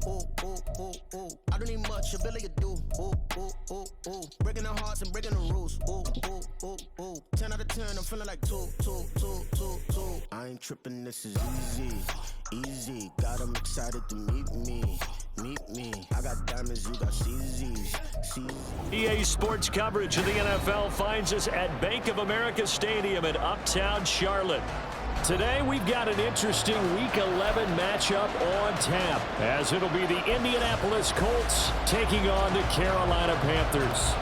I don't need much, ability to do. Breaking the hearts and breaking the rules. 10 out of 10, I'm feeling like 2. I ain't tripping, this is easy. Got 'em excited to meet me. I got diamonds, you got CZs. EA Sports coverage of the NFL finds us at Bank of America Stadium in Uptown Charlotte. Today we've got an interesting Week 11 matchup on tap, as it'll be the Indianapolis Colts taking on the Carolina Panthers.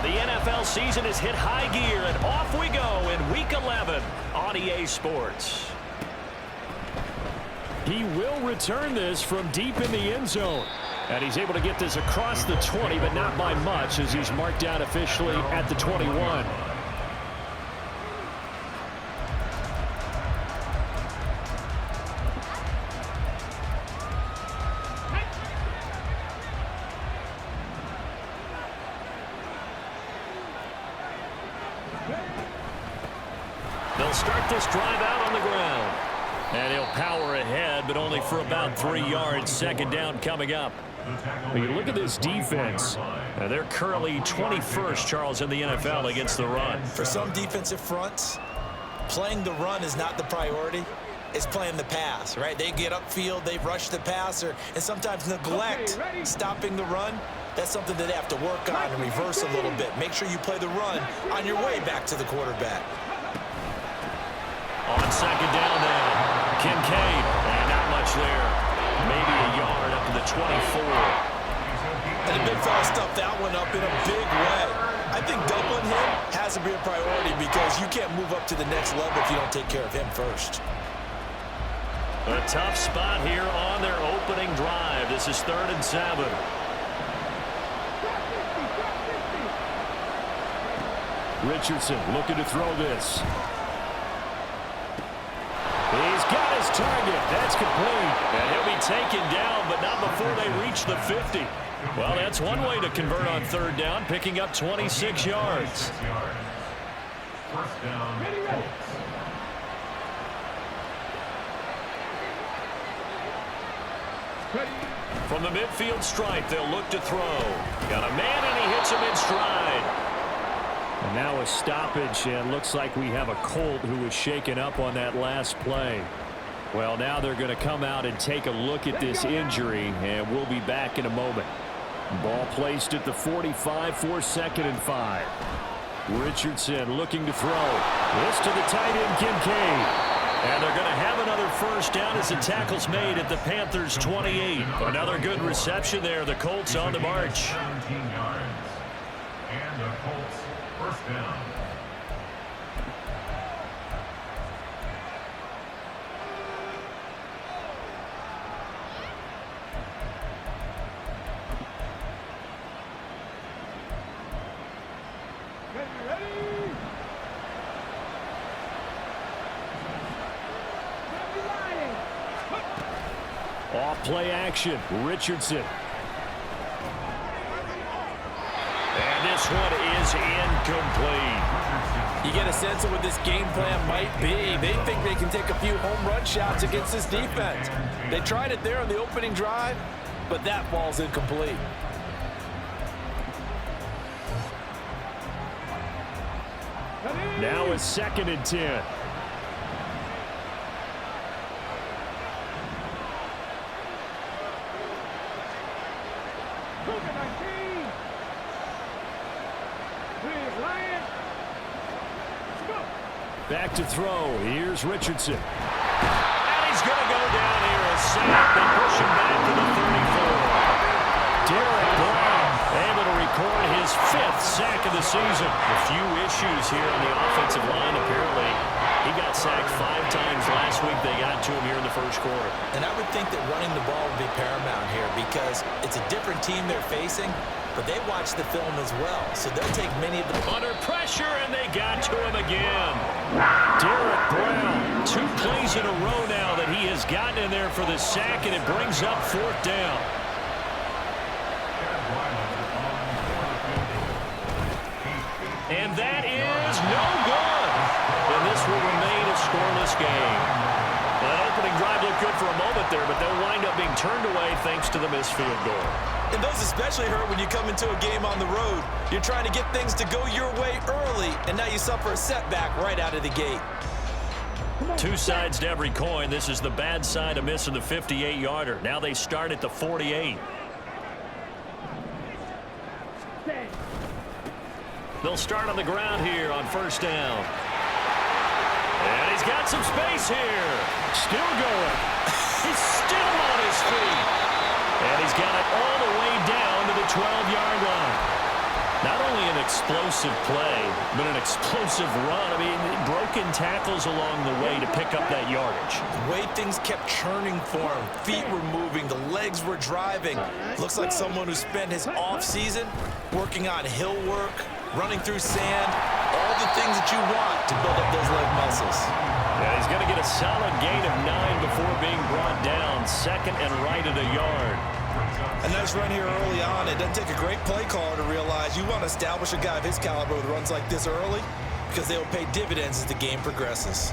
The NFL season has hit high gear, and off we go in Week 11 on EA Sports. He will return this from deep in the end zone. And he's able to get this across the 20, but not by much, as he's marked down officially at the 21. They'll start this drive out on the ground. And he'll power ahead, but only for about 3 yards. Second down coming up. When you look at this defense, they're currently 21st, Charles, in the NFL against the run. For some defensive fronts, playing the run is not the priority. It's playing the pass, right? They get upfield, they rush the passer, and sometimes neglect stopping the run. That's something that they have to work on and reverse a little bit. Make sure you play the run on your way back to the quarterback. On second down now, Kincaid, and not much there. Maybe a yard up to the 24. And the big fella stuffed that one up in a big way. I think doubling him has to be a priority because you can't move up to the next level if you don't take care of him first. A tough spot here on their opening drive. This is 3rd and 7. Richardson looking to throw this. He's got his target. That's complete. And he'll be taken down, but not before they reach the 50. Well, that's one way to convert on 3rd down, picking up 26 yards. First down. From the midfield stripe, they'll look to throw. Got a man, and he hits him in stride. And now a stoppage, and looks like we have a Colt who was shaken up on that last play. Well, now they're going to come out and take a look at this injury, and we'll be back in a moment. Ball placed at the 45 for 2nd and 5. Richardson looking to throw. This to the tight end, Kincaid. And they're going to have another first down as the tackle's made at the Panthers' 28. Another good reception there. The Colts on the march. 17 yards. And the Colts first down. Off play action, Richardson. And this one is incomplete. You get a sense of what this game plan might be. They think they can take a few home run shots against this defense. They tried it there on the opening drive, but that ball's incomplete. Now it's 2nd and 10. Back to throw. Here's Richardson. And he's going to go down here. A sack. They push him back to the 34. Derek Brown able to record his 5th sack of the season. A few issues here on the offensive line. Apparently, he got sacked 5 times last week. They got to him here in the first quarter. And I would think that running the ball would be paramount here because it's a different team they're facing, but they watch the film as well. So they'll take many of the... Under pressure, and they got to him again. Derek Brown, 2 plays in a row now that he has gotten in there for the sack, and it brings up 4th down. And that is no good. And this will remain a scoreless game. That opening drive looked good for a moment there, but they'll wind up being turned away thanks to the missed field goal. And those especially hurt when you come into a game on the road. You're trying to get things to go your way early, and now you suffer a setback right out of the gate. Two sides to every coin. This is the bad side of missing the 58-yarder. Now they start at the 48. They'll start on the ground here on first down. And he's got some space here. Still going. He's still on his feet. And he's got it all the way down to the 12-yard line. Not only an explosive play, but an explosive run. I mean, broken tackles along the way to pick up that yardage. The way things kept churning for him. Feet were moving. The legs were driving. Looks like someone who spent his offseason working on hill work, running through sand, all the things that you want to build up those leg muscles. Yeah, he's going to get a solid gain of 9 before being brought down. Second and right at a yard. A nice run here early on. It doesn't take a great play caller to realize you want to establish a guy of his caliber with runs like this early because they will pay dividends as the game progresses.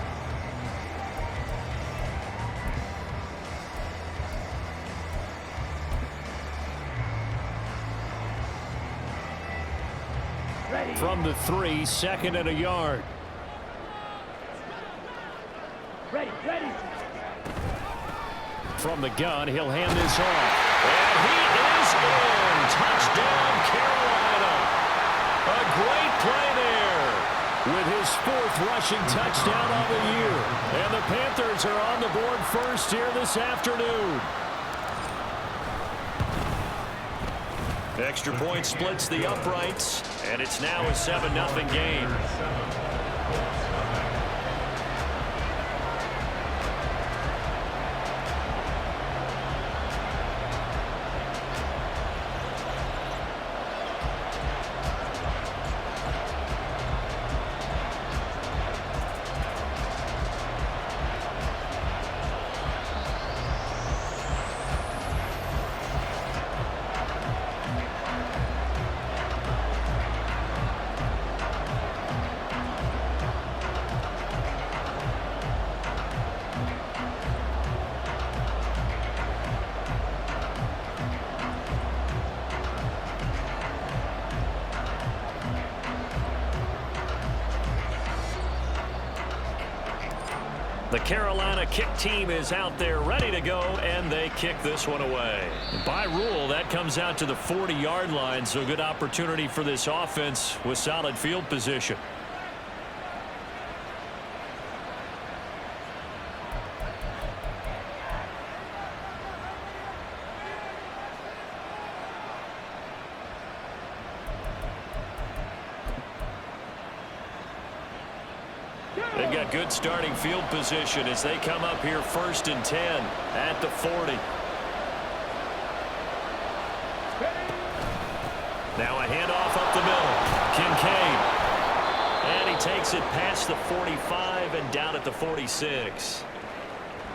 From the 3, second and a yard. Ready. From the gun, he'll hand this off. And he is in. Touchdown, Carolina. A great play there with his 4th rushing touchdown on the year. And the Panthers are on the board first here this afternoon. Extra point splits the uprights, and it's now a 7-0 game. The Carolina kick team is out there ready to go, and they kick this one away. By rule, that comes out to the 40-yard line, so good opportunity for this offense with solid field position. They've got good starting field position as they come up here 1st and 10 at the 40. Now a handoff up the middle. Kincaid. And he takes it past the 45 and down at the 46.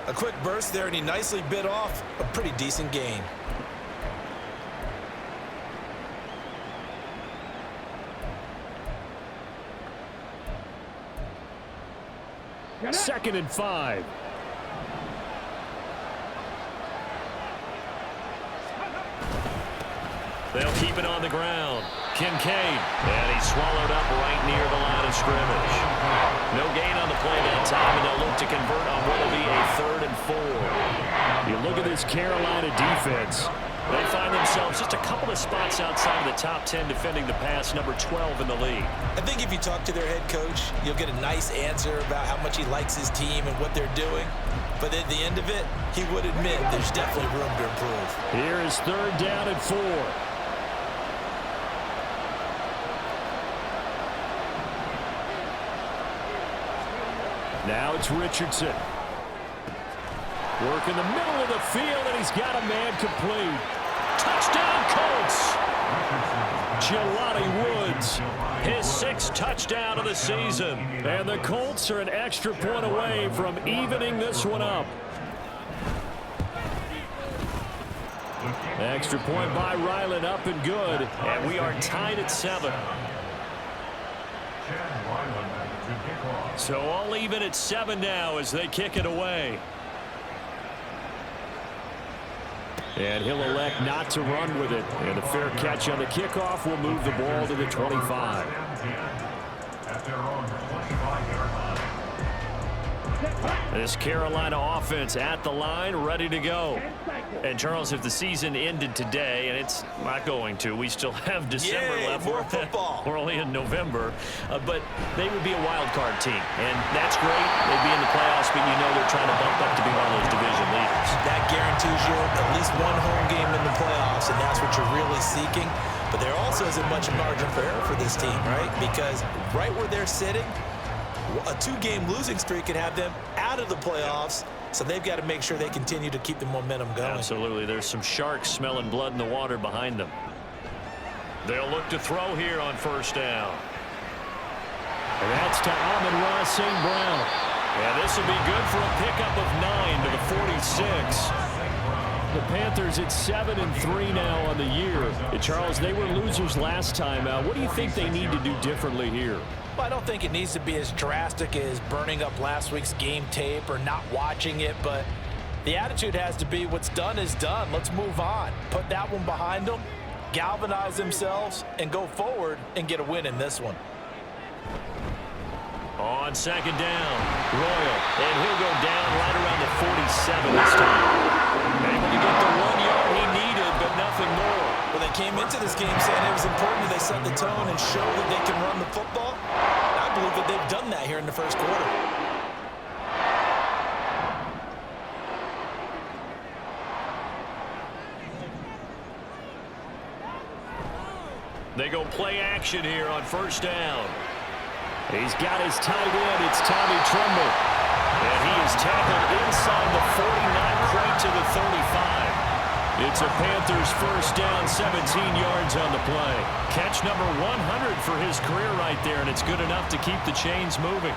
A quick burst there, and he nicely bit off a pretty decent gain. Second and 5. They'll keep it on the ground. Kincaid. And he's swallowed up right near the line of scrimmage. No gain on the play that time, and they'll look to convert on what will be a 3rd and 4. You look at this Carolina defense. They find themselves just a couple of spots outside of the top 10 defending the pass, number 12 in the league. I think if you talk to their head coach, you'll get a nice answer about how much he likes his team and what they're doing. But at the end of it, he would admit there's definitely room to improve. Here is 3rd down and 4. Now it's Richardson. Work in the middle of the field, and he's got a man complete. Touchdown, Colts! Jelani Woods, his 6th touchdown of the season. And the Colts are an extra point away from evening this one up. Extra point by Ryland, up and good. And we are tied at 7. So all even at 7 now as they kick it away. And he'll elect not to run with it. And a fair catch on the kickoff will move the ball to the 25. At their own 25-yard line. This Carolina offense at the line, ready to go. And, Charles, if the season ended today, and it's not going to, we still have December left. More football. We're only in November. But they would be a wild card team. And that's great. They'd be in the playoffs, but you know they're trying to bump up to be one of those division leaders. That guarantees you at least one home game in the playoffs, and that's what you're really seeking. But there also isn't much margin for error for this team, right? Because right where they're sitting, a 2-game losing streak could have them out of the playoffs, so they've got to make sure they continue to keep the momentum going. Absolutely. There's some sharks smelling blood in the water behind them. They'll look to throw here on first down. And that's to Amon-Ra St. Brown. Yeah, this will be good for a pickup of 9 to the 46. The Panthers at 7-3 now on the year. And Charles, they were losers last time out. What do you think they need to do differently here? Well, I don't think it needs to be as drastic as burning up last week's game tape or not watching it, but the attitude has to be what's done is done. Let's move on. Put that one behind them, galvanize themselves, and go forward and get a win in this one. On second down, Royal, and he'll go down right around the 47 this time. Able to get the 1 yard he needed, but nothing more. Well, they came into this game saying it was important that they set the tone and show that they can run the football. I believe that they've done that here in the first quarter. They go play action here on first down. He's got his tight end. It's Tommy Tremble. And he is tackled inside the 49, right to the 35. It's a Panthers first down, 17 yards on the play. Catch number 100 for his career right there, and it's good enough to keep the chains moving.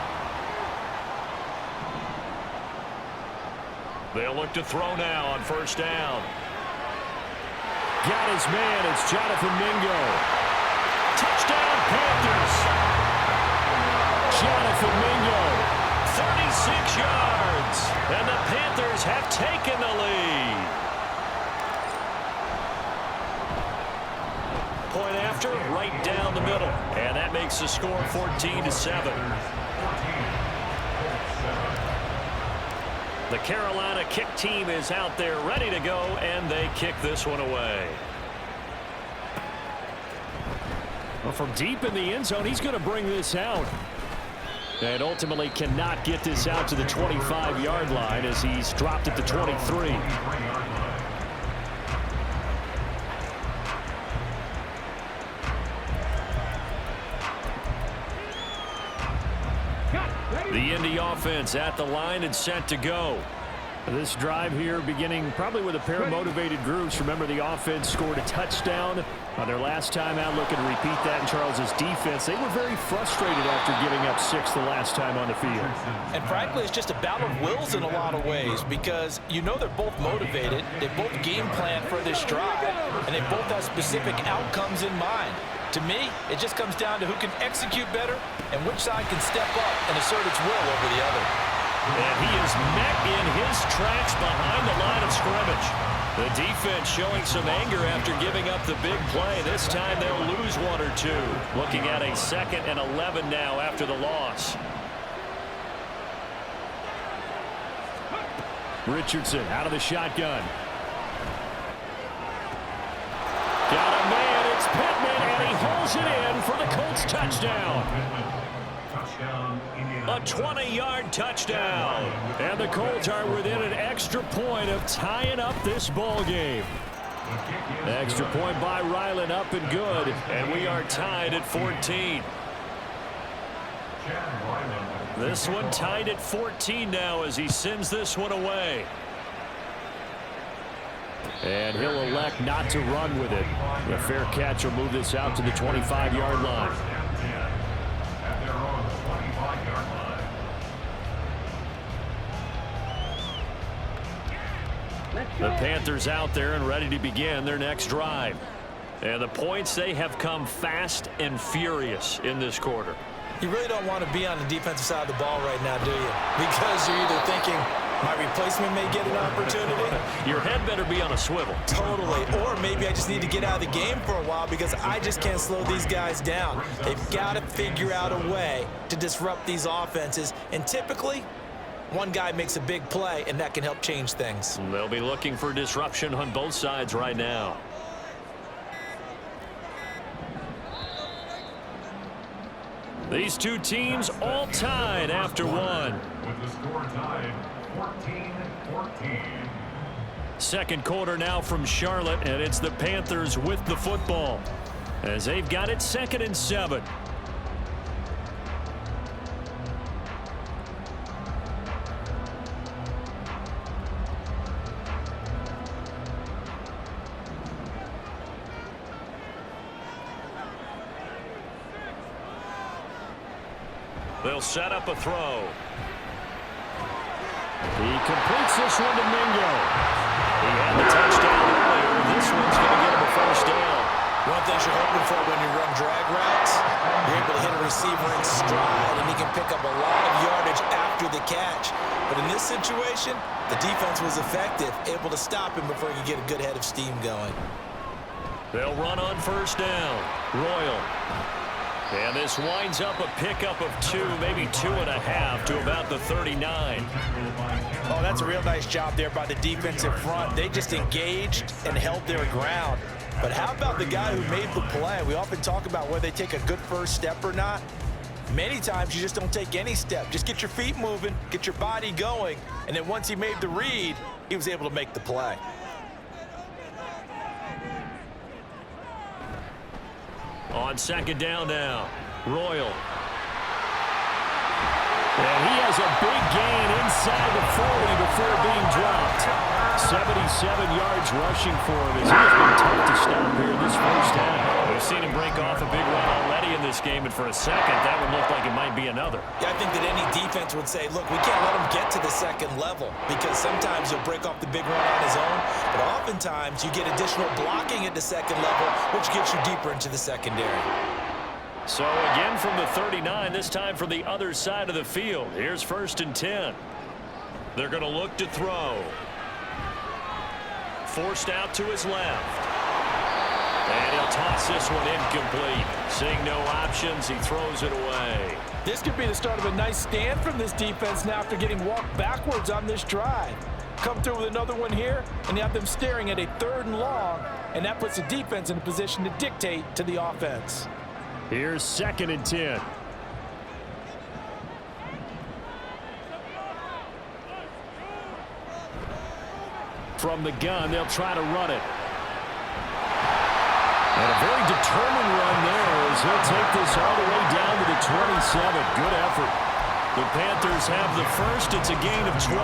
They'll look to throw now on first down. Got his man. It's Jonathan Mingo. Touchdown, Panthers. Jonathan Mingo, 36 yards, and the Panthers have taken the lead. Point after, right down the middle, and that makes the score 14-7. The Carolina kick team is out there ready to go, and they kick this one away. Well, from deep in the end zone, he's going to bring this out. And ultimately cannot get this out to the 25-yard line as he's dropped at the 23. The Indy offense at the line and set to go. This drive here beginning probably with a pair of motivated groups. Remember, the offense scored a touchdown on their last time out. Looking to repeat that in Charles's defense. They were very frustrated after giving up 6 the last time on the field. And frankly, it's just a battle of wills in a lot of ways because you know they're both motivated. They both game plan for this drive, and they both have specific outcomes in mind. To me, it just comes down to who can execute better and which side can step up and assert its will over the other. And he is met in his tracks behind the line of scrimmage. The defense showing some anger after giving up the big play. This time they'll lose 1 or 2. Looking at a 2nd and 11 now after the loss. Richardson out of the shotgun. Got a man, it's Pittman, and he holds it in for the Colts touchdown. A 20-yard touchdown. And the Colts are within an extra point of tying up this ball game. Extra point by Ryland, up and good. And we are tied at 14. This one tied at 14 now as he sends this one away. And he'll elect not to run with it. A fair catch will move this out to the 25-yard line. The Panthers out there and ready to begin their next drive. And the points, they have come fast and furious in this quarter. You really don't want to be on the defensive side of the ball right now, do you? Because you're either thinking, My replacement may get an opportunity. Your head better be on a swivel. Totally. Or maybe I just need to get out of the game for a while because I just can't slow these guys down. They've got to figure out a way to disrupt these offenses. And typically, one guy makes a big play, and that can help change things. They'll be looking for disruption on both sides right now. These two teams all tied after one. With the score tied, 14-14. Second quarter now from Charlotte, and it's the Panthers with the football as they've got it 2nd and 7. They'll set up a throw. He completes this one to Mingo. He had the touchdown earlier. This one's going to get him a first down. One thing you're hoping for when you run drag routes, you're able to hit a receiver in stride, and he can pick up a lot of yardage after the catch. But in this situation, the defense was effective, able to stop him before he could get a good head of steam going. They'll run on first down. Royal. And this winds up a pickup of 2, maybe 2.5 to about the 39. Oh, that's a real nice job there by the defensive front. They just engaged and held their ground. But how about the guy who made the play? We often talk about whether they take a good first step or not. Many times you just don't take any step. Just get your feet moving, get your body going, and then once he made the read, he was able to make the play. On second down now, Royal. And he has a big gain inside the 40 before being dropped. 77 yards rushing for him as he has been tough to stop here in this first half. We've seen him break off a big run already in this game, and for a second, that would look like it might be another. Yeah, I think that any defense would say, look, we can't let him get to the second level because sometimes he'll break off the big run on his own, but oftentimes you get additional blocking at the second level, which gets you deeper into the secondary. So again from the 39, this time from the other side of the field. Here's 1st and 10. They're going to look to throw. Forced out to his left. And he'll toss this one incomplete. Seeing no options, he throws it away. This could be the start of a nice stand from this defense now after getting walked backwards on this drive. Come through with another one here, and you have them staring at a 3rd and long, and that puts the defense in a position to dictate to the offense. Here's 2nd and 10. From the gun, they'll try to run it. And a very determined run there as he'll take this all the way down to the 27. Good effort. The Panthers have the first. It's a gain of 12.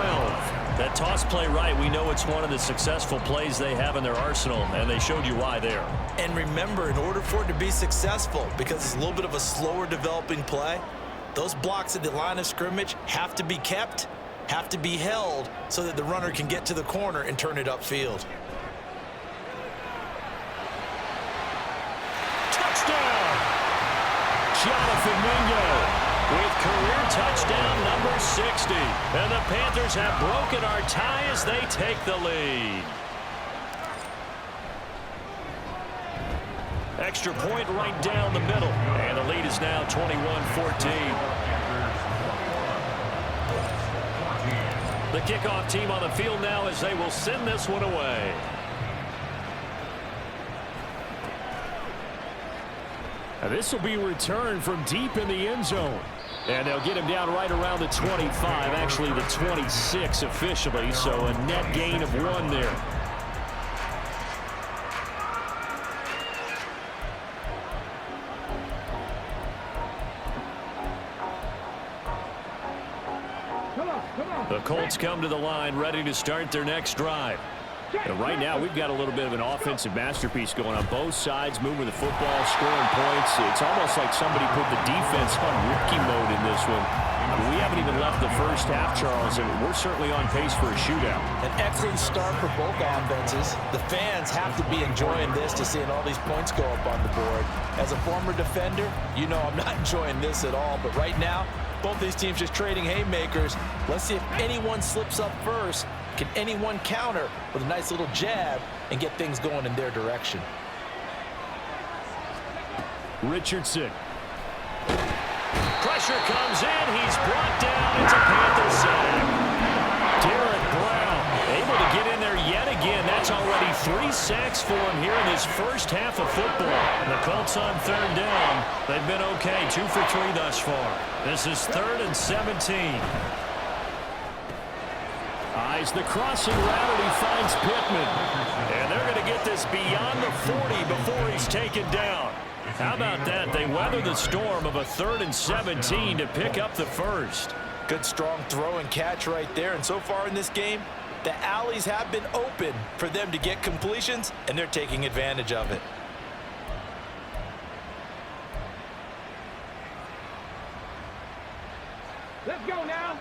That toss play right, we know it's one of the successful plays they have in their arsenal, and they showed you why there. And remember, in order for it to be successful, because it's a little bit of a slower developing play, those blocks at the line of scrimmage have to be kept, have to be held, so that the runner can get to the corner and turn it upfield. Touchdown! Jonathan Mingo with career touchdown number 60. And the Panthers have broken our tie as they take the lead. Extra point right down the middle. And the lead is now 21-14. The kickoff team on the field now as they will send this one away. Now this will be returned from deep in the end zone. And they'll get him down right around the 25, actually the 26 officially, so a net gain of 1 there. The Colts come to the line ready to start their next drive. And right now, we've got a little bit of an offensive masterpiece going on both sides, moving the football, scoring points. It's almost like somebody put the defense on rookie mode in this one. I mean, we haven't even left the first half, Charles, and we're certainly on pace for a shootout. An excellent start for both offenses. The fans have to be enjoying this to seeing all these points go up on the board. As a former defender, you know I'm not enjoying this at all, but right now, Both these teams just trading haymakers. Let's see if anyone slips up first. Can anyone counter with a nice little jab and get things going in their direction? Richardson. Pressure comes in. He's brought down. It's a Panther sack. Derek Brown able to get in there yet again. That's already 3 sacks for him here in his first half of football. The Colts on third down. They've been okay. 2 for 3 thus far. This is 3rd and 17. Eyes the crossing route, and he finds Pittman. And they're going to get this beyond the 40 before he's taken down. How about that? They weather the storm of a 3rd and 17 to pick up the first. Good strong throw and catch right there. And so far in this game, the alleys have been open for them to get completions, and they're taking advantage of it. Let's go now.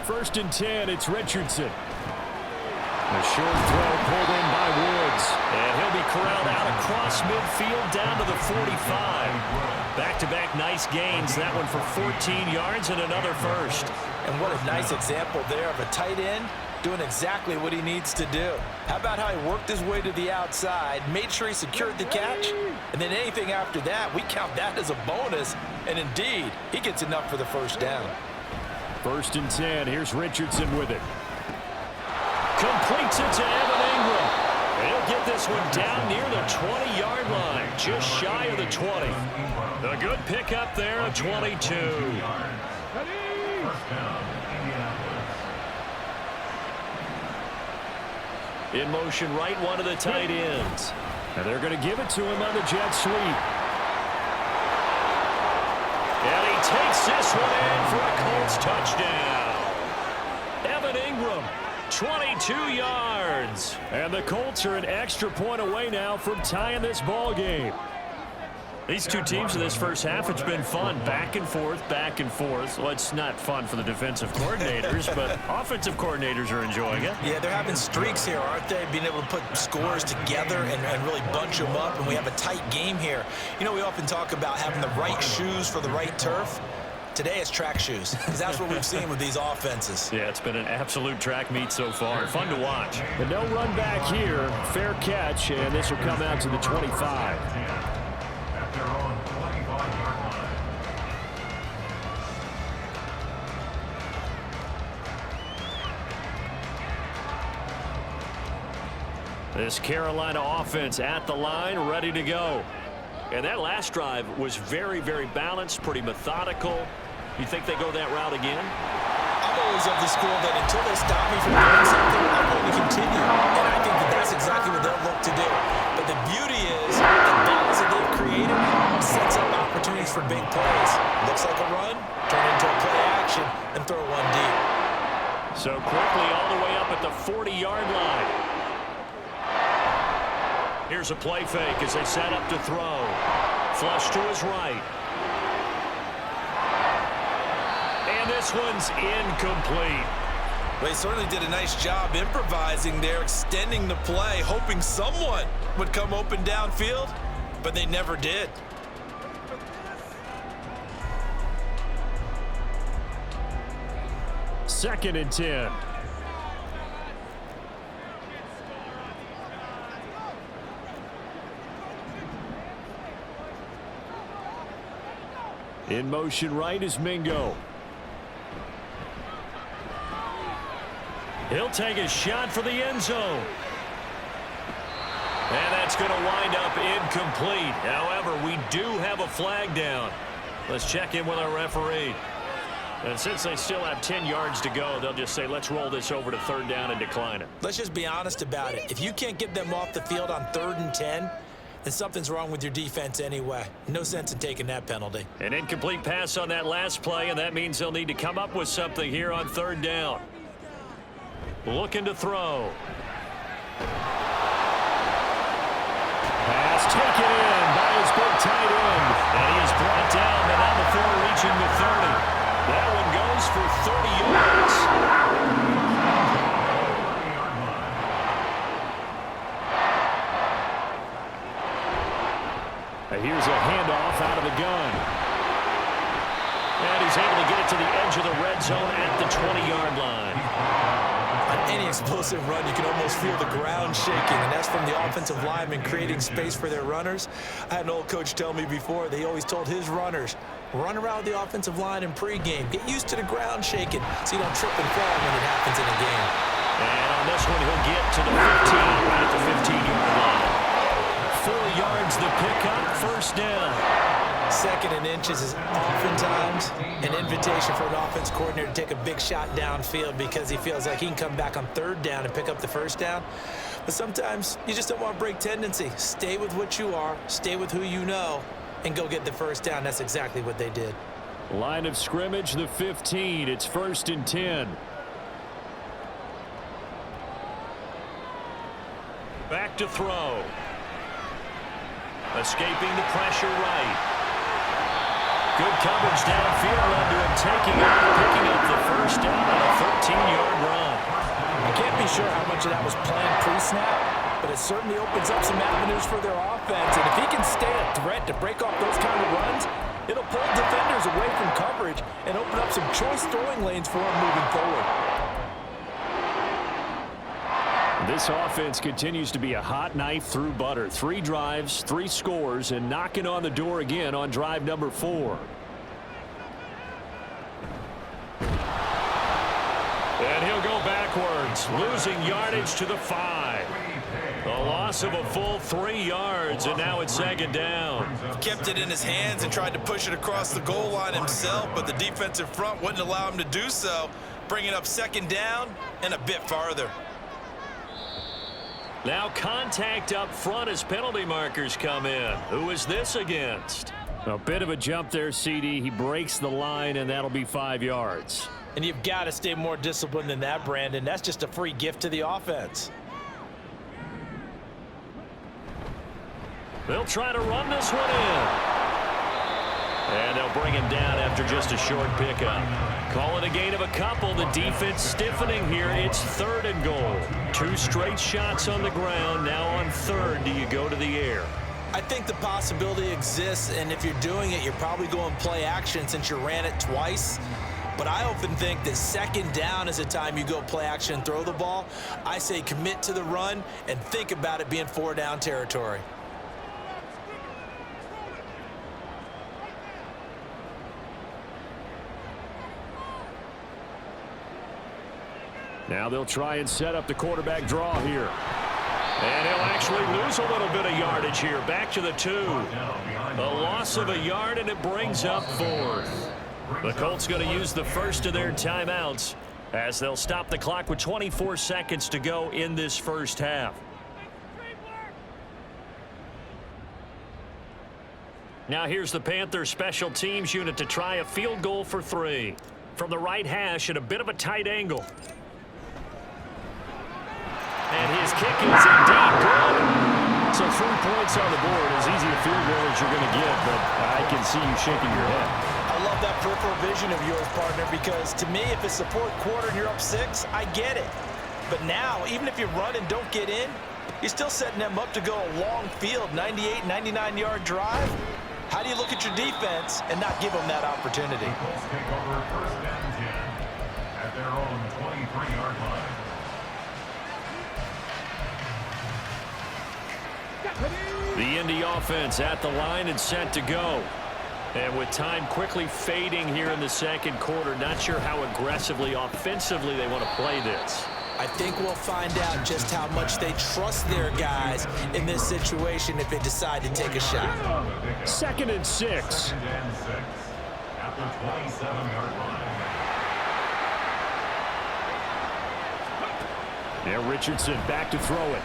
First and 10, it's Richardson. A short throw pulled in by Woods. And he'll be corralled out across midfield down to the 45. Back-to-back nice gains. That one for 14 yards and another first. And what a nice example there of a tight end doing exactly what he needs to do. How about how he worked his way to the outside, made sure he secured the catch, and then anything after that, we count that as a bonus. And indeed, he gets enough for the first down. First and 10. Here's Richardson with it. Completes it to Evan Ingram. He'll get this one down near the 20-yard line, just shy of the 20. A good pickup there at 22. In motion right, one of the tight ends. And they're going to give it to him on the jet sweep. And he takes this one in for a Colts touchdown. Evan Ingram, 22 yards. And the Colts are an extra point away now from tying this ball game. These two teams in this first half, it's been fun. Back and forth, back and forth. Well, it's not fun for the defensive coordinators, but offensive coordinators are enjoying it. Yeah, they're having streaks here, aren't they? Being able to put scores together and really bunch them up, and we have a tight game here. You know, we often talk about having the right shoes for the right turf. Today it's track shoes, because that's what we've seen with these offenses. Yeah, it's been an absolute track meet so far. Fun to watch. But no run back here. Fair catch, and this will come out to the 25. This Carolina offense at the line, ready to go. And that last drive was very, very balanced, pretty methodical. You think they go that route again? I'm always of the school that until they stop me from doing something, I'm going to continue. And I think that that's exactly what they'll look to do. But the beauty is the balls that they've created sets up opportunities for big plays. Looks like a run, turn it into a play action, and throw one deep. So quickly all the way up at the 40-yard line. Here's a play fake as they set up to throw. Flush to his right. And this one's incomplete. Well, he certainly did a nice job improvising there, extending the play, hoping someone would come open downfield, but they never did. Second and 10. In motion right is Mingo. He'll take a shot for the end zone. And that's going to wind up incomplete. However, we do have a flag down. Let's check in with our referee. And since they still have 10 yards to go, they'll just say, let's roll this over to third down and decline it. Let's just be honest about it. If you can't get them off the field on 3rd and 10, then something's wrong with your defense anyway. No sense in taking that penalty. An incomplete pass on that last play, and that means they'll need to come up with something here on third down. Looking to throw. Pass taken in by his big tight end. And he is brought down, and now before reaching the 30. That one goes for 30 yards. Here's a handoff out of the gun. And he's able to get it to the edge of the red zone at the 20-yard line. On any explosive run, you can almost feel the ground shaking, and that's from the offensive linemen creating space for their runners. I had an old coach tell me before, they always told his runners, run around the offensive line in pregame. Get used to the ground shaking so you don't trip and fall when it happens in a game. And on this one, he'll get to the 15, right at the 15-yard line. 4 yards the pickup, first down. Second and inches is oftentimes an invitation for an offense coordinator to take a big shot downfield because he feels like he can come back on third down and pick up the first down. But sometimes you just don't want to break tendency. Stay with what you are, stay with who you know, and go get the first down. That's exactly what they did. Line of scrimmage, the 15. It's 1st and 10. Back to throw. Escaping the pressure right. Good coverage downfield led to him picking up the first down on a 13-yard run. I can't be sure how much of that was planned pre-snap, but it certainly opens up some avenues for their offense. And if he can stay a threat to break off those kind of runs, it'll pull defenders away from coverage and open up some choice throwing lanes for him moving forward. This offense continues to be a hot knife through butter. 3 drives, 3 scores, and knocking on the door again on drive number 4. And he'll go backwards, losing yardage to the 5. A loss of a full 3 yards, and now it's 2nd down. He kept it in his hands and tried to push it across the goal line himself, but the defensive front wouldn't allow him to do so, bringing up 2nd down and a bit farther. Now contact up front as penalty markers come in. Who is this against? A bit of a jump there, CD. He breaks the line, and that'll be 5 yards. And you've got to stay more disciplined than that, Brandon. That's just a free gift to the offense. They'll try to run this one in. And they'll bring him down after just a short pickup. Call it a gain of a couple. The defense stiffening here. It's 3rd and goal. 2 straight shots on the ground. Now on 3rd, do you go to the air? I think the possibility exists, and if you're doing it, you're probably going play action since you ran it twice. But I often think that 2nd down is the time you go play action and throw the ball. I say commit to the run and think about it being 4-down territory. Now they'll try and set up the quarterback draw here. And he'll actually lose a little bit of yardage here. Back to the 2. A loss of a yard, and it brings up 4th. The Colts going to use the first of their timeouts as they'll stop the clock with 24 seconds to go in this first half. Now here's the Panthers special teams unit to try a field goal for 3. From the right hash at a bit of a tight angle. And his kick is indeed good. So 3 points on the board, as easy a field goal as you're going to get, but I can see you shaking your head. I love that peripheral vision of yours, partner, because to me, if it's the 4th quarter and you're up 6, I get it. But now, even if you run and don't get in, you're still setting them up to go a long field, 98, 99-yard drive. How do you look at your defense and not give them that opportunity? Colts take over 1st and 10 at their own 23-yard line. The Indy offense at the line and set to go. And with time quickly fading here in the 2nd quarter, not sure how aggressively, offensively they want to play this. I think we'll find out just how much they trust their guys in this situation if they decide to take a shot. 2nd and 6. 2nd and 6 at the 27-yard line. Now Richardson back to throw it.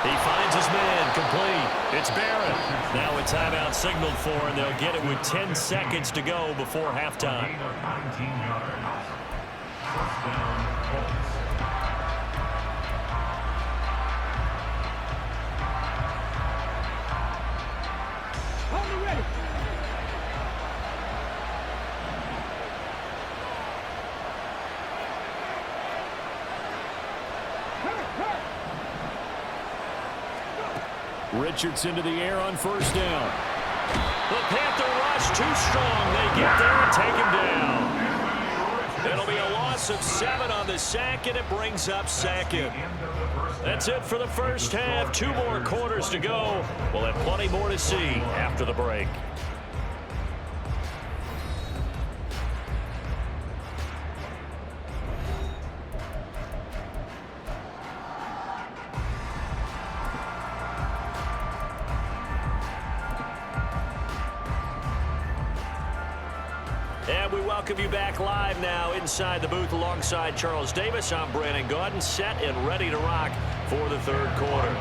He finds his man, complete. It's Barrett. Now a timeout signaled for, and they'll get it with 10 seconds to go before halftime. Gain of 19 yards. 1st down, Colts. Richardson to the air on first down. The Panther rush too strong. They get there and take him down. It'll be a loss of 7 on the sack, and it brings up second. That's it for the first half. 2 more quarters to go. We'll have plenty more to see after the break. And we welcome you back live now inside the booth alongside Charles Davis. I'm Brandon Gaudin, set and ready to rock for the third quarter.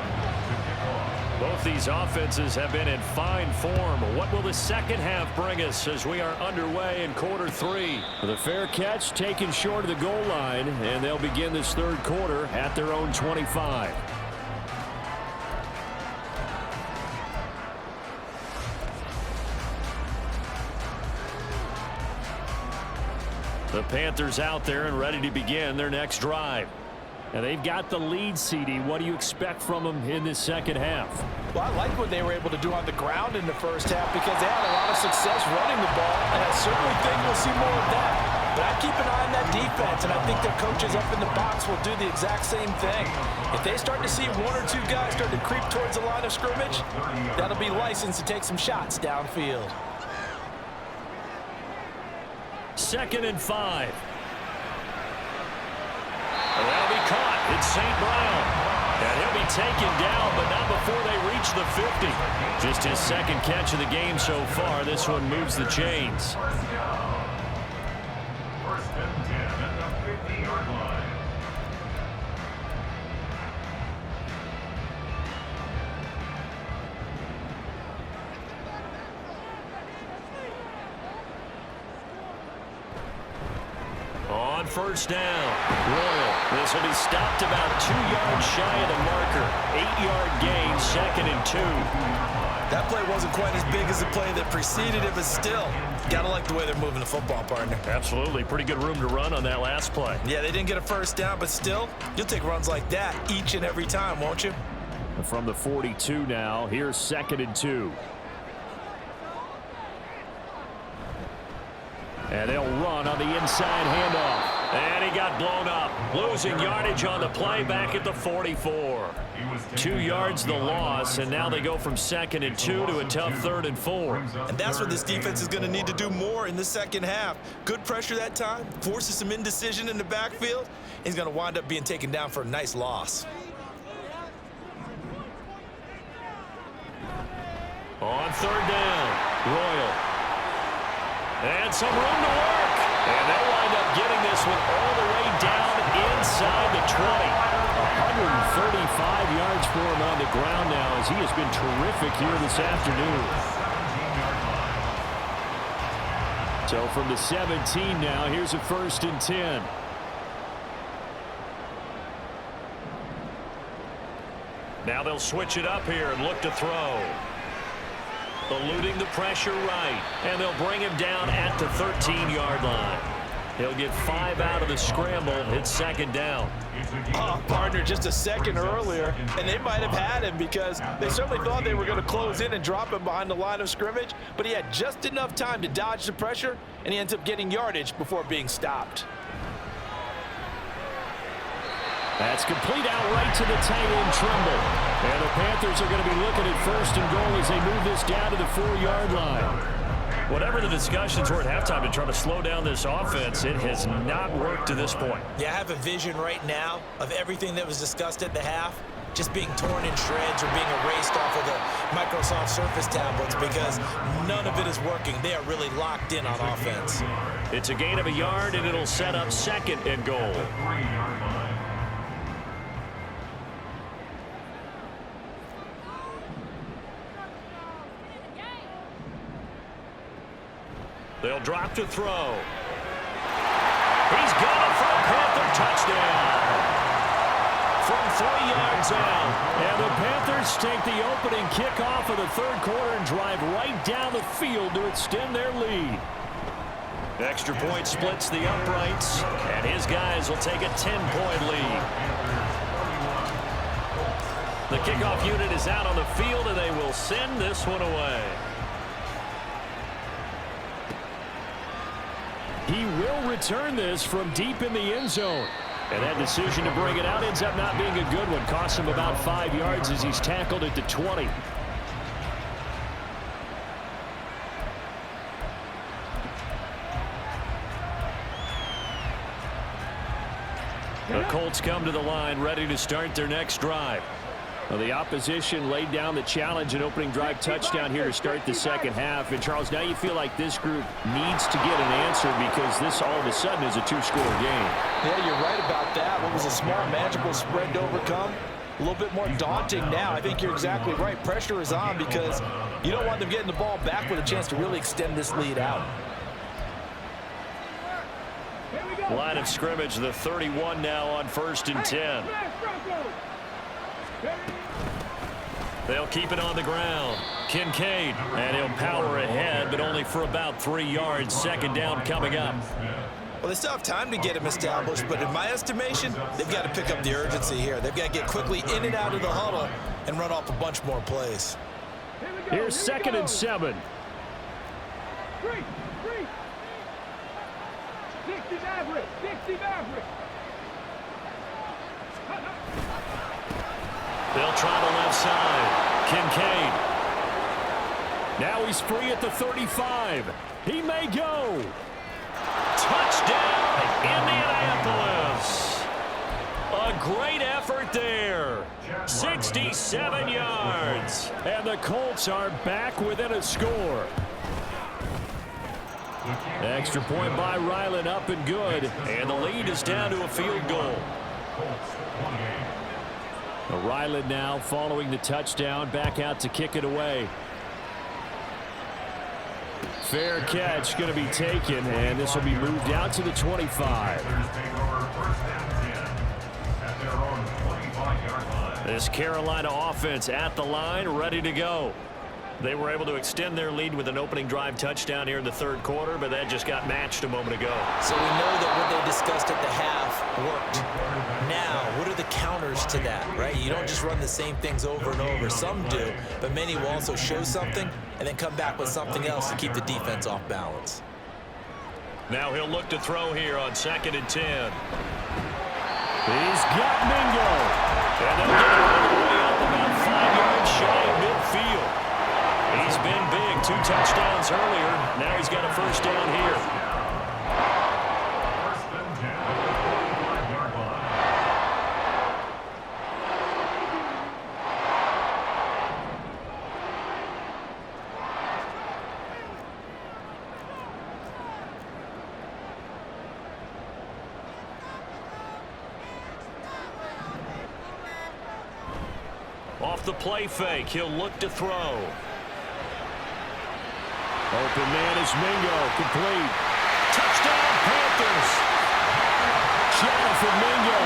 Both these offenses have been in fine form. What will the second half bring us as we are underway in quarter 3? The fair catch taken short of the goal line, and they'll begin this third quarter at their own 25. The Panthers out there and ready to begin their next drive. And they've got the lead, CD. What do you expect from them in this second half? Well, I like what they were able to do on the ground in the first half because they had a lot of success running the ball, and I certainly think we'll see more of that. But I keep an eye on that defense, and I think their coaches up in the box will do the exact same thing. If they start to see 1 or 2 guys start to creep towards the line of scrimmage, that'll be licensed to take some shots downfield. 2nd and 5. That'll be caught. It's St. Brown. And he'll be taken down, but not before they reach the 50. Just his second catch of the game so far. This one moves the chains. First and 10 at the 50-yard line. On first down, Royal. This will be stopped about 2 yards shy of the marker. 8-yard gain, 2nd and 2. That play wasn't quite as big as the play that preceded it, but still, gotta like the way they're moving the football, partner. Absolutely. Pretty good room to run on that last play. Yeah, they didn't get a first down, but still, you'll take runs like that each and every time, won't you? From the 42 now, here's 2nd and 2. And they'll run on the inside handoff. And he got blown up. Losing yardage on the play back at the 44. 2 yards the loss, and now they go from 2nd and 2 to a tough 3rd and 4. And that's what this defense is going to need to do more in the second half. Good pressure that time, forces some indecision in the backfield. He's going to wind up being taken down for a nice loss. On 3rd down, Royal. And some room to work. And they'll wind up getting this one all the way down inside the 20. 135 yards for him on the ground now as he has been terrific here this afternoon. So from the 17 now, here's a 1st and 10. Now they'll switch it up here and look to throw. Eluding the pressure right. And they'll bring him down at the 13-yard line. He'll get 5 out of the scramble. It's 2nd down. Oh, partner, just a second earlier, and they might have had him because they certainly thought they were going to close in and drop him behind the line of scrimmage, but he had just enough time to dodge the pressure, and he ends up getting yardage before being stopped. That's complete out right to the tight end, Trimble. And the Panthers are going to be looking at 1st and goal as they move this down to the 4-yard line. Whatever the discussions were at halftime to try to slow down this offense, it has not worked to this point. Yeah, I have a vision right now of everything that was discussed at the half just being torn in shreds or being erased off of the Microsoft Surface tablets because none of it is working. They are really locked in on offense. It's a gain of a yard, and it'll set up 2nd and goal. They'll drop to throw. He's got it for a Panther touchdown. From 3 yards out. And the Panthers take the opening kickoff of the third quarter and drive right down the field to extend their lead. Extra point splits the uprights, and his guys will take a 10-point lead. The kickoff unit is out on the field, and they will send this one away. He will return this from deep in the end zone. And that decision to bring it out ends up not being a good one. Costs him about 5 yards as he's tackled at the 20. The Colts come to the line ready to start their next drive. Well, the opposition laid down the challenge and opening drive touchdown here to start the second half. And, Charles, now you feel like this group needs to get an answer because this all of a sudden is a two-score game. Yeah, you're right about that. What was a small, magical spread to overcome? A little bit more daunting now. I think you're exactly right. Pressure is on because you don't want them getting the ball back with a chance to really extend this lead out. Line of scrimmage, the 31 now on 1st and 10. They'll keep it on the ground. Kincaid, and he'll power ahead, but only for about 3 yards. Second down coming up. Well, they still have time to get him established, but in my estimation, they've got to pick up the urgency here. They've got to get quickly in and out of the huddle and run off a bunch more plays. Here's 2nd and 7. 60 average. 60 average. They'll try the left side. Kincaid. Now he's free at the 35. He may go. Touchdown, Indianapolis. A great effort there. 67 yards. And the Colts are back within a score. Extra point by Ryland, up and good. And the lead is down to a field goal. Ryland now following the touchdown, back out to kick it away. Fair catch going to be taken, and this will be moved out to the 25. This Carolina offense at the line, ready to go. They were able to extend their lead with an opening drive touchdown here in the third quarter, but that just got matched a moment ago. So we know that what they discussed at the half worked. Now, what are the counters to that, right? You don't just run the same things over and over. Some do, but many will also show something and then come back with something else to keep the defense off balance. Now he'll look to throw here on 2nd and 10. He's got Mingo. And they'll get it all the way up about 5 yards shy of midfield. He's been big, 2 touchdowns earlier. Now he's got a first down here. First and 10, 5-yard line. Off the play fake, he'll look to throw. Open man is Mingo, complete. Touchdown, Panthers. Jonathan Mingo.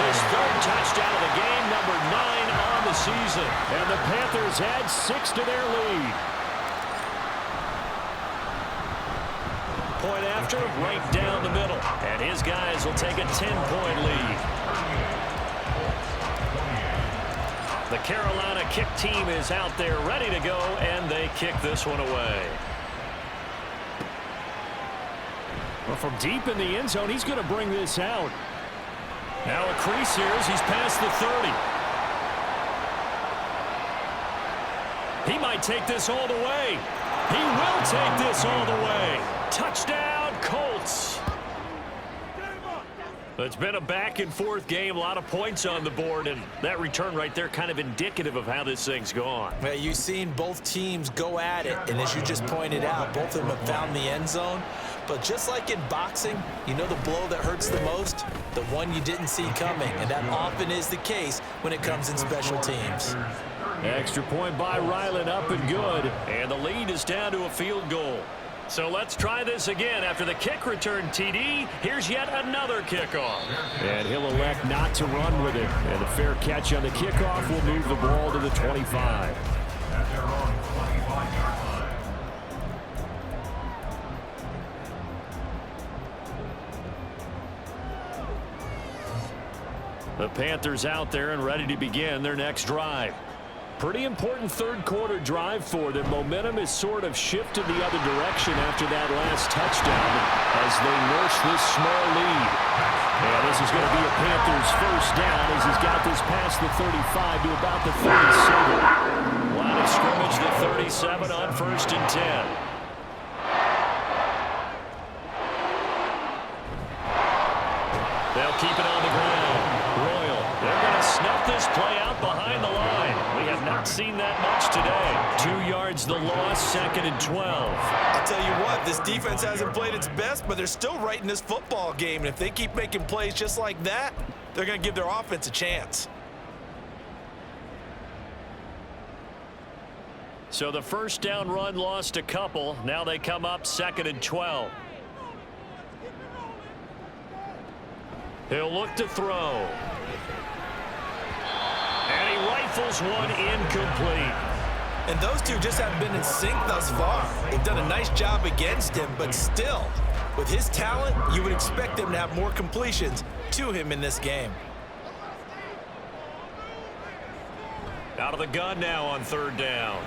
His 3rd touchdown of the game, number 9 on the season. And the Panthers add 6 to their lead. Point after, right down the middle. And his guys will take a 10-point lead. The Carolina kick team is out there ready to go, and they kick this one away. Well, from deep in the end zone, he's going to bring this out. Now a crease here as he's past the 30. He might take this all the way. He will take this all the way. Touchdown, Colts. It's been a back-and-forth game, a lot of points on the board, and that return right there kind of indicative of how this thing's gone. Well, you've seen both teams go at it, and as you just pointed out, both of them have found the end zone. But just like in boxing, you know the blow that hurts the most? The one you didn't see coming, and that often is the case when it comes in special teams. Extra point by Ryland, up and good, and the lead is down to a field goal. So let's try this again. After the kick return TD, here's yet another kickoff. And he'll elect not to run with it. And the fair catch on the kickoff will move the ball to the 25. At their own 25-yard line. The Panthers out there and ready to begin their next drive. Pretty important third quarter drive for them. Momentum is sort of shifted the other direction after that last touchdown as they nurse this small lead. And this is going to be a Panthers first down as he's got this past the 35 to about the 37. Line of scrimmage, the 37 on 1st and 10. They'll keep it on the ground. Royal, they're going to snuff this play out behind the line. We have not seen that much today. 2 yards the loss, 2nd and 12. I'll tell you what, this defense hasn't played its best, but they're still right in this football game. And if they keep making plays just like that, they're going to give their offense a chance. So the first down run lost a couple. Now they come up 2nd and 12. He'll look to throw. And he rifles one incomplete. And those two just haven't been in sync thus far. They've done a nice job against him, but still, with his talent, you would expect them to have more completions to him in this game. Out of the gun now on 3rd down.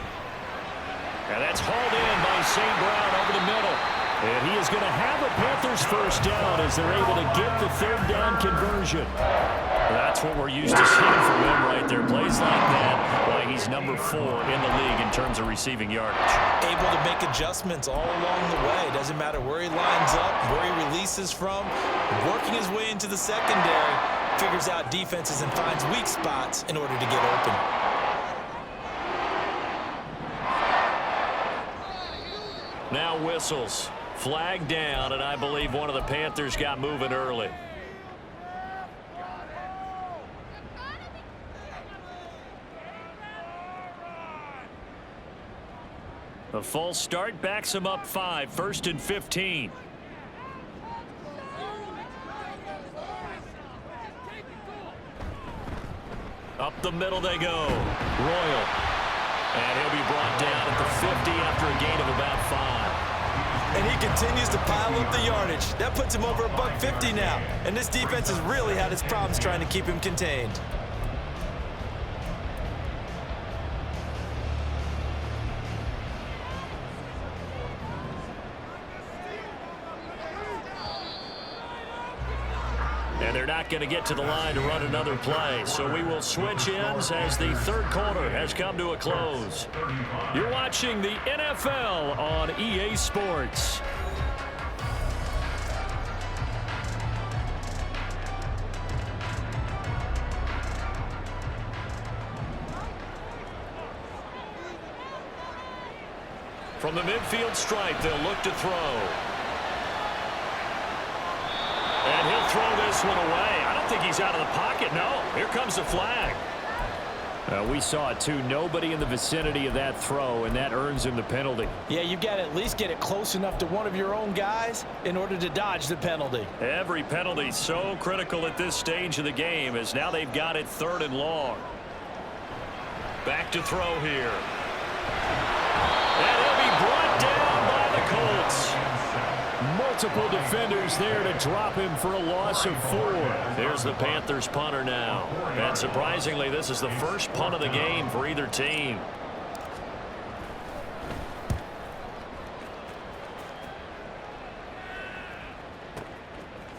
And that's hauled in by St. Brown over the middle. And he is going to have a Panthers first down as they're able to get the 3rd down conversion. That's what we're used to seeing from him right there. Plays like that, why he's number 4 in the league in terms of receiving yardage. Able to make adjustments all along the way. Doesn't matter where he lines up, where he releases from. Working his way into the secondary, figures out defenses and finds weak spots in order to get open. Now whistles. Flag down, and I believe one of the Panthers got moving early. A false start backs him up 5, 1st and 15. Up the middle they go. Royal. And he'll be brought down at the 50 after a gain of about 5. And he continues to pile up the yardage. That puts him over $150 now. And this defense has really had its problems trying to keep him contained. And they're not going to get to the line to run another play. So we will switch ends as the third quarter has come to a close. You're watching the NFL on EA Sports. From the midfield stripe, they'll look to throw. And he'll throw this one away. I don't think he's out of the pocket. No, here comes the flag. We saw it too. Nobody in the vicinity of that throw, and that earns him the penalty. Yeah, you've got to at least get it close enough to one of your own guys in order to dodge the penalty. Every penalty so critical at this stage of the game as now they've got it 3rd and long. Back to throw here. And he'll be brought down by the Colts. Multiple defenders there to drop him for a loss of 4. There's the Panthers punter now. And surprisingly, this is the first punt of the game for either team.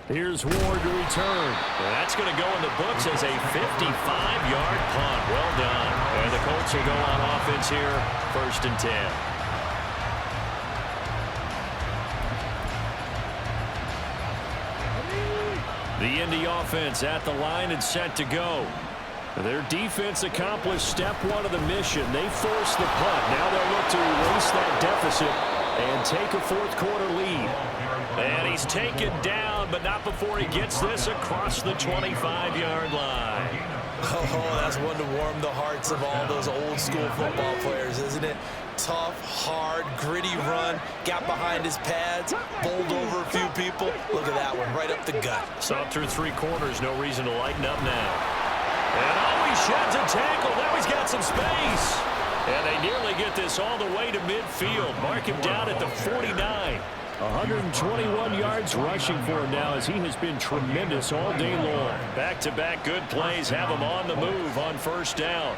Here's Ward to return. And that's going to go in the books as a 55-yard punt. Well done. And the Colts will go on offense here, 1st and 10. The Indy offense at the line and set to go. Their defense accomplished step 1 of the mission. They forced the punt. Now they'll look to erase that deficit and take a 4th quarter lead. And he's taken down, but not before he gets this across the 25-yard line. Oh, that's one to warm the hearts of all those old school football players, isn't it? Tough, hard, gritty run, got behind his pads, bowled over a few people. Look at that one, right up the gut. Saw through 3 quarters, no reason to lighten up now. And he sheds a tackle. Now he's got some space. And they nearly get this all the way to midfield. Mark him down at the 49. 121 yards rushing for him now as he has been tremendous all day long. Back-to-back good plays have him on the move on first down.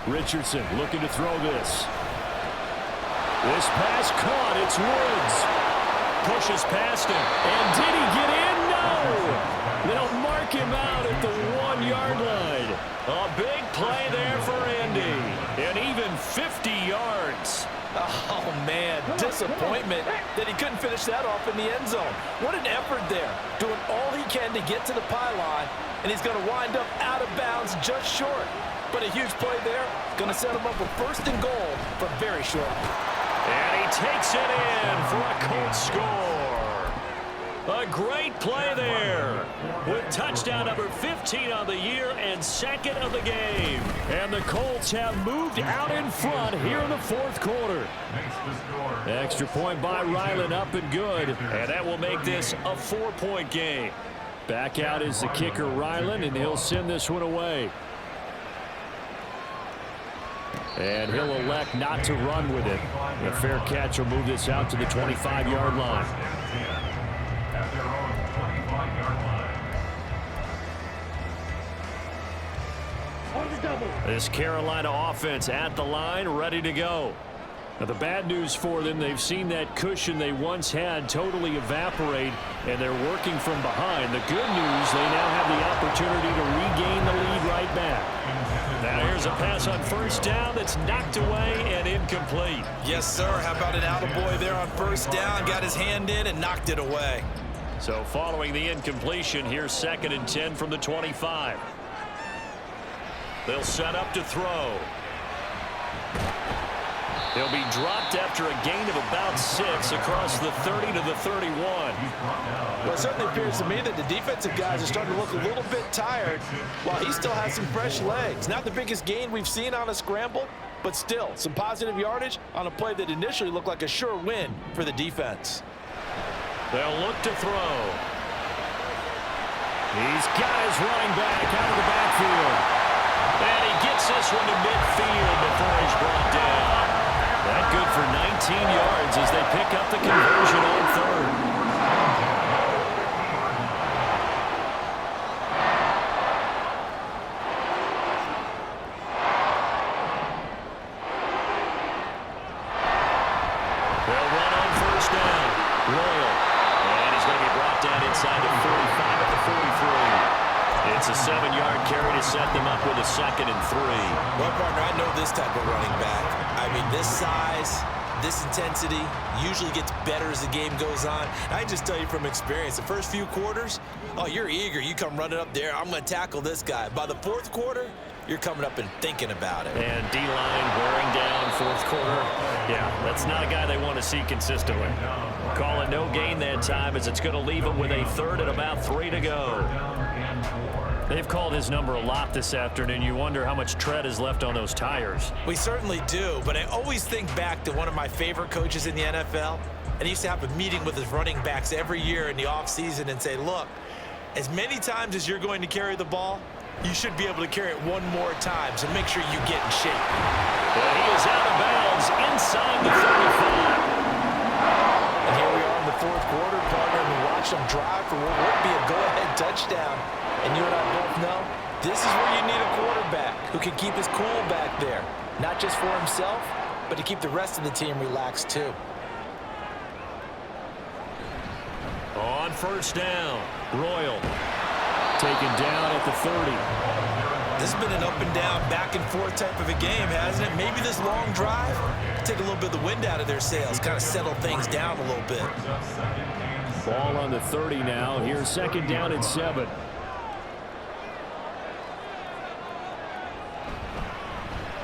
Richardson looking to throw this. This pass caught. It's Woods. Pushes past him. And did he get in? No! They'll mark him out at the 1-yard line. A big play there for Andy. And even 50 yards. Oh, man, disappointment that he couldn't finish that off in the end zone. What an effort there, doing all he can to get to the pylon, and he's going to wind up out of bounds just short. But a huge play there, going to set him up with first and goal from very short. And he takes it in for a Colts score. A great play there with touchdown number 15 on the year and second of the game. And the Colts have moved out in front here in the fourth quarter. Extra point by Ryland up and good. And that will make this a 4-point game. Back out is the kicker Ryland, and he'll send this one away. And he'll elect not to run with it. A fair catch will move this out to the 25-yard line. At their own 25-yard line. This Carolina offense at the line, ready to go. Now, the bad news for them, they've seen that cushion they once had totally evaporate, and they're working from behind. The good news, they now have the opportunity to regain the lead right back. Now here's a pass on first down that's knocked away and incomplete. Yes, sir. How about an attaboy there on first down? Got his hand in and knocked it away. So following the incompletion, here's 2nd and 10 from the 25. They'll set up to throw. He'll be dropped after a gain of about 6 across the 30 to the 31. Well, it certainly appears to me that the defensive guys are starting to look a little bit tired while he still has some fresh legs. Not the biggest gain we've seen on a scramble, but still some positive yardage on a play that initially looked like a sure win for the defense. They'll look to throw. He's got his running back out of the backfield. And he gets this one to midfield before he's brought down. That good for 19 yards as they pick up the conversion on third. They'll run on first down. Royal. And he's going to be brought down inside the 45 at the 43. It's a 7-yard carry to set them up with a 2nd and 3. Well, partner, I know this type of running back. I mean, this size, this intensity usually gets better as the game goes on. And I just tell you from experience, the first few quarters, oh, you're eager. You come running up there. I'm going to tackle this guy. By the fourth quarter, you're coming up and thinking about it. And D-line wearing down fourth quarter. Yeah, that's not a guy they want to see consistently. Call it no gain that time as it's going to leave him with a 3rd and about 3 to go. They've called his number a lot this afternoon. You wonder how much tread is left on those tires. We certainly do, but I always think back to one of my favorite coaches in the NFL, and he used to have a meeting with his running backs every year in the offseason and say, look, as many times as you're going to carry the ball, you should be able to carry it one more time, so make sure you get in shape. And he is out of bounds inside the 35. And here we are in the fourth quarter, partner, and we watch them drive for what would be a go-ahead touchdown. And you and I both know this is where you need a quarterback who can keep his cool back there, not just for himself, but to keep the rest of the team relaxed too. On first down, Royal taken down at the 30. This has been an up and down, back and forth type of a game, hasn't it? Maybe this long drive take a little bit of the wind out of their sails, kind of settle things down a little bit. Ball on the 30 now. Here's 2nd down and 7.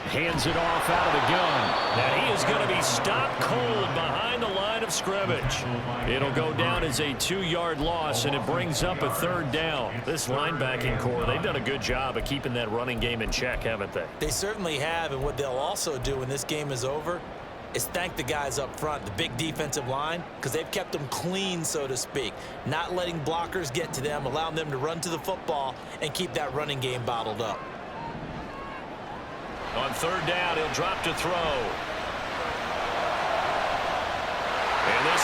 Hands it off out of the gun. And he is going to be stopped cold behind the line of scrimmage. It'll go down as a 2-yard loss, and it brings up a 3rd down. This linebacking core, they've done a good job of keeping that running game in check, haven't they? They certainly have, and what they'll also do when this game is over is thank the guys up front, the big defensive line, because they've kept them clean, so to speak, not letting blockers get to them, allowing them to run to the football and keep that running game bottled up. On 3rd down, he'll drop to throw.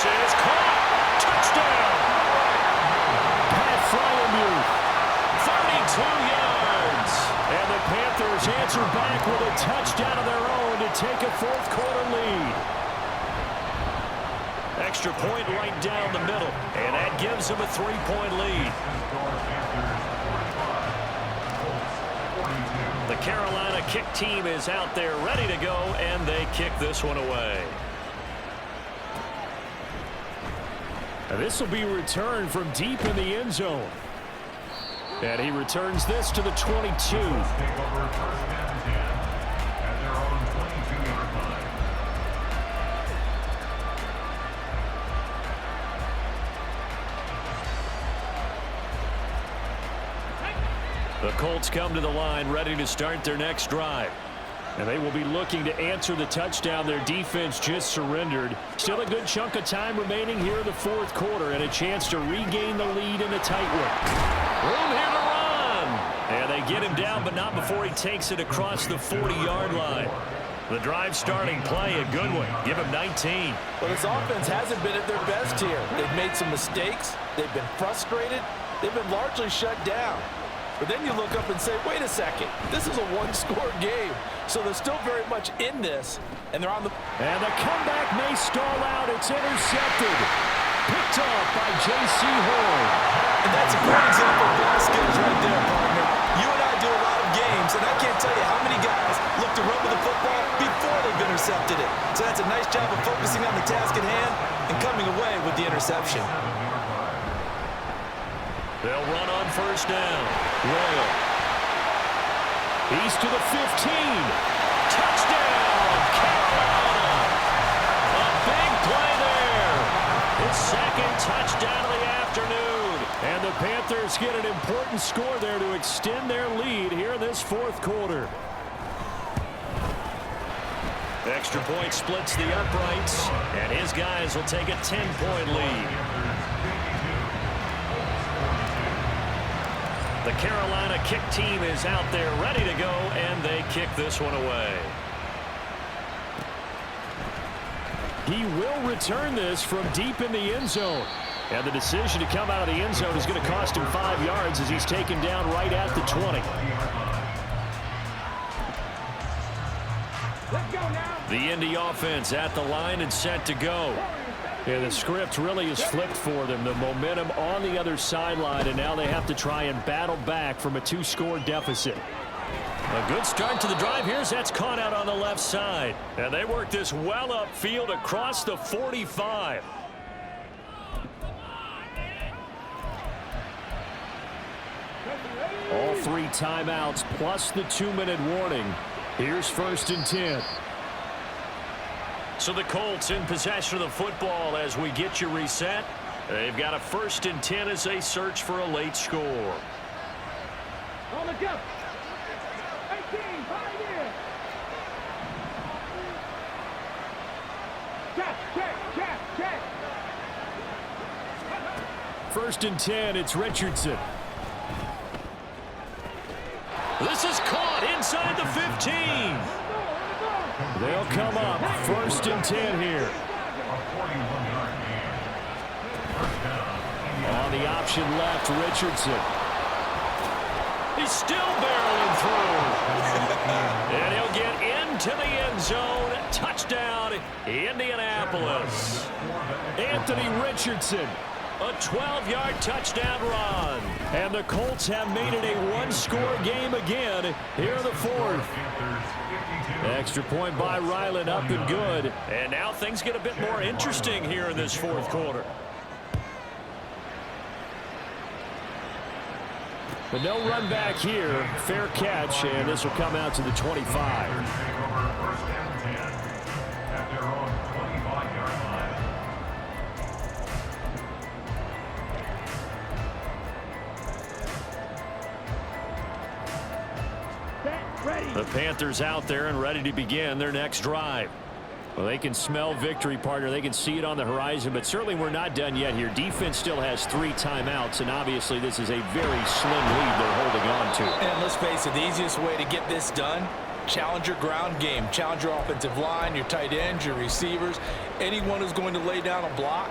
is caught. Touchdown. Pat Fryermuth, 32 yards. And the Panthers answer back with a touchdown of their own to take a fourth-quarter lead. Extra point right down the middle, and that gives them a 3-point lead. The Carolina kick team is out there ready to go, and they kick this one away. And this will be returned from deep in the end zone. And he returns this to the 22. The Colts come to the line ready to start their next drive. And they will be looking to answer the touchdown their defense just surrendered. Still a good chunk of time remaining here in the fourth quarter and a chance to regain the lead in a tight one. Room here to run. And they get him down, but not before he takes it across the 40-yard line. The drive starting play, a good one. Give him 19. Well, this offense hasn't been at their best here. They've made some mistakes. They've been frustrated. They've been largely shut down. But then you look up and say, wait a second, this is a one-score game. So they're still very much in this, and they're on the... And the comeback may stall out. It's intercepted. Picked off by J.C. Horn. And that's a great example of blast skills right there, partner. You and I do a lot of games, and I can't tell you how many guys look to run with the football before they've intercepted it. So that's a nice job of focusing on the task at hand and coming away with the interception. They'll run on first down. Royal. He's to the 15. Touchdown, Carolina. A big play there. His second touchdown of the afternoon. And the Panthers get an important score there to extend their lead here in this fourth quarter. Extra point splits the uprights, and his guys will take a 10-point lead. The Carolina kick team is out there ready to go, and they kick this one away. He will return this from deep in the end zone. And the decision to come out of the end zone is going to cost him 5 yards as he's taken down right at the 20. Let's go now. The Indy offense at the line and set to go. Yeah, the script really is flipped for them. The momentum on the other sideline, and now they have to try and battle back from a 2-score deficit. A good start to the drive. Here's that's caught out on the left side. And they work this well upfield across the 45. All 3 timeouts plus the 2-minute warning. Here's 1st and 10. So the Colts in possession of the football as we get you reset. They've got a 1st and 10 as they search for a late score. On the go. 18, pioneer. Check. 1st and 10, it's Richardson. This is caught inside the 15. They'll come up 1st and 10 here. On the option left, Richardson. He's still barreling through. And he'll get into the end zone. Touchdown, Indianapolis. Anthony Richardson. A 12-yard touchdown run. And the Colts have made it a 1-score game again here in the fourth. Extra point by Ryland, up and good. And now things get a bit more interesting here in this fourth quarter. But no run back here. Fair catch, and this will come out to the 25. The Panthers out there and ready to begin their next drive. Well, they can smell victory, partner. They can see it on the horizon, but certainly we're not done yet here. Defense still has 3 timeouts, and obviously this is a very slim lead they're holding on to. And let's face it, the easiest way to get this done Challenge your ground game. Challenge your offensive line, your tight ends, your receivers, anyone who's going to lay down a block.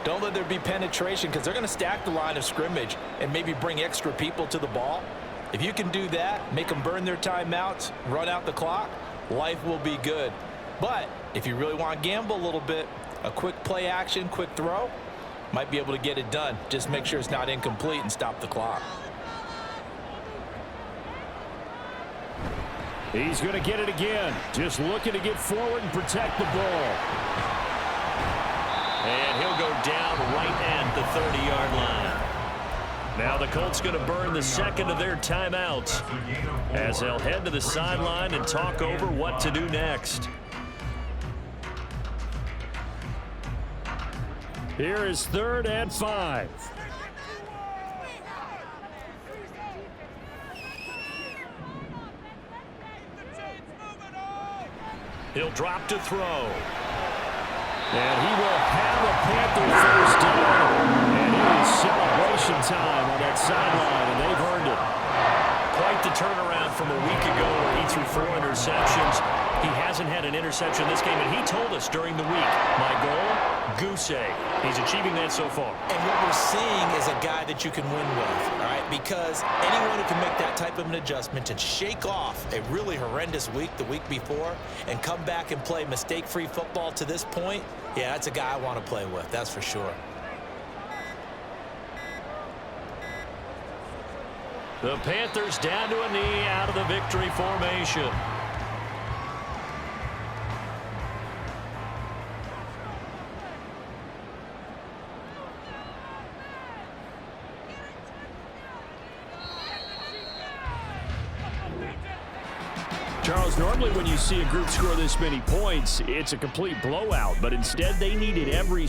Don't let there be penetration because they're going to stack the line of scrimmage and maybe bring extra people to the ball. If you can do that, make them burn their timeouts, run out the clock, life will be good. But if you really want to gamble a little bit, a quick play action, quick throw, might be able to get it done. Just make sure it's not incomplete and stop the clock. He's going to get it again. Just looking to get forward and protect the ball. And he'll go down right at the 30-yard line. Now the Colts going to burn the second of their timeouts as they'll head to the sideline and talk over what to do next. Here is 3rd and 5. He'll drop to throw. And he will have a Panther first down. And it is celebration time on that sideline, and they've earned it. Quite the turnaround from a week ago where he threw 4 interceptions. He hasn't had an interception this game, and he told us during the week, my goal, goose egg. He's achieving that so far. And what we're seeing is a guy that you can win with, all right? Because anyone who can make that type of an adjustment and shake off a really horrendous week the week before and come back and play mistake-free football to this point, yeah, that's a guy I want to play with, that's for sure. The Panthers down to a knee out of the victory formation. Charles, normally when you see a group score this many points, it's a complete blowout, but instead they needed every